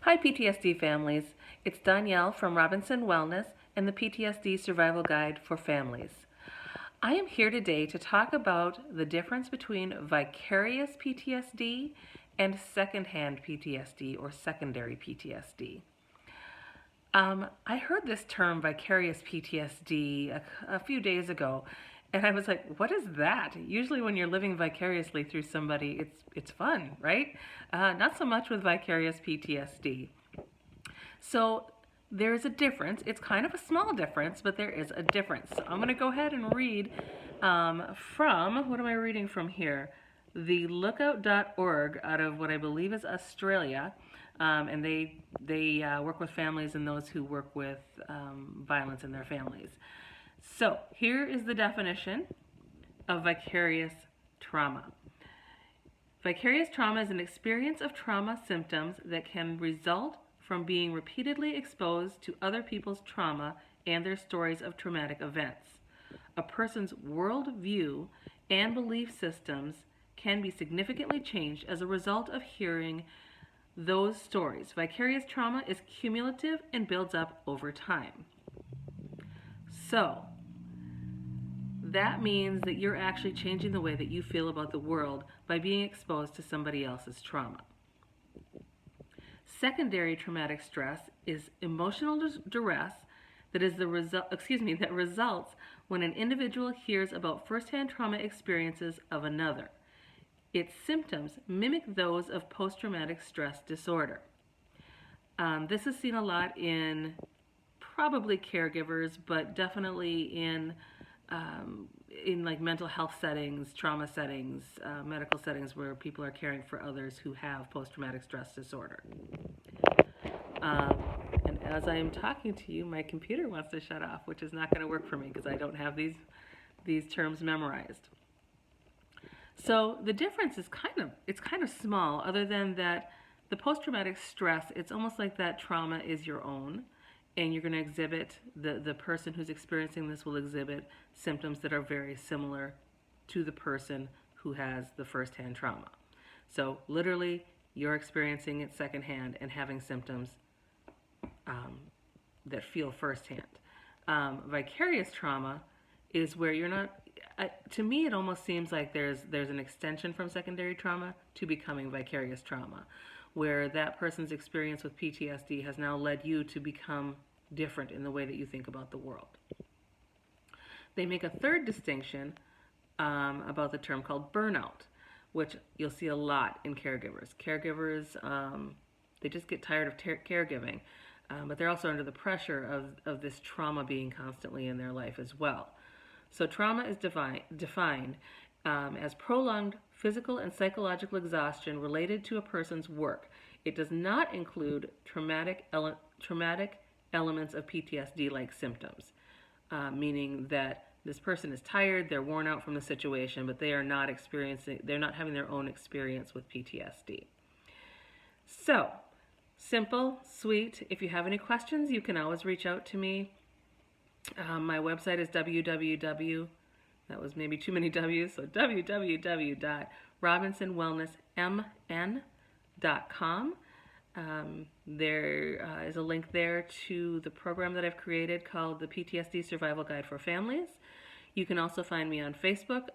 Hi PTSD families, it's Danielle from Robinson Wellness and the PTSD Survival Guide for Families. I am here today to talk about the difference between vicarious PTSD and secondhand PTSD or secondary PTSD. I heard this term vicarious PTSD a few days ago, and I was like, what is that? Usually when you're living vicariously through somebody, it's fun, right? Not so much with vicarious PTSD. So there's a difference. It's kind of a small difference, but there is a difference. So I'm going to go ahead and read from, what am I reading from here? The lookout.org out of what I believe is Australia. And they work with families and those who work with violence in their families. So here is the definition of vicarious trauma. Vicarious trauma is an experience of trauma symptoms that can result from being repeatedly exposed to other people's trauma and their stories of traumatic events. A person's worldview and belief systems can be significantly changed as a result of hearing those stories. Vicarious trauma is cumulative and builds up over time. So, that means that you're actually changing the way that you feel about the world by being exposed to somebody else's trauma. Secondary traumatic stress is emotional duress that is that results when an individual hears about firsthand trauma experiences of another. Its symptoms mimic those of post-traumatic stress disorder. This is seen a lot in probably caregivers, but definitely in like mental health settings, trauma settings, medical settings where people are caring for others who have post-traumatic stress disorder. And as I am talking to you, my computer wants to shut off, which is not going to work for me because I don't have these terms memorized. So the difference is kind of small, other than that the post-traumatic stress, it's almost like that trauma is your own, and you're going to exhibit, the person who's experiencing this will exhibit symptoms that are very similar to the person who has the first-hand trauma. So literally, you're experiencing it secondhand and having symptoms that feel firsthand. Vicarious trauma is where you're not, to me it almost seems like there's an extension from secondary trauma to becoming vicarious trauma, where that person's experience with PTSD has now led you to become different in the way that you think about the world. They make a third distinction about the term called burnout, which you'll see a lot in caregivers. Caregivers, they just get tired of caregiving, but they're also under the pressure of this trauma being constantly in their life as well. So trauma is defined as prolonged physical and psychological exhaustion related to a person's work. It does not include traumatic elements of PTSD-like symptoms, meaning that this person is tired, they're worn out from the situation, but they're not having their own experience with PTSD. So, simple, sweet. If you have any questions, you can always reach out to me. My website is that was maybe too many W's, so www.robinsonwellnessmn.com. There is a link there to the program that I've created called the PTSD Survival Guide for Families. You can also find me on Facebook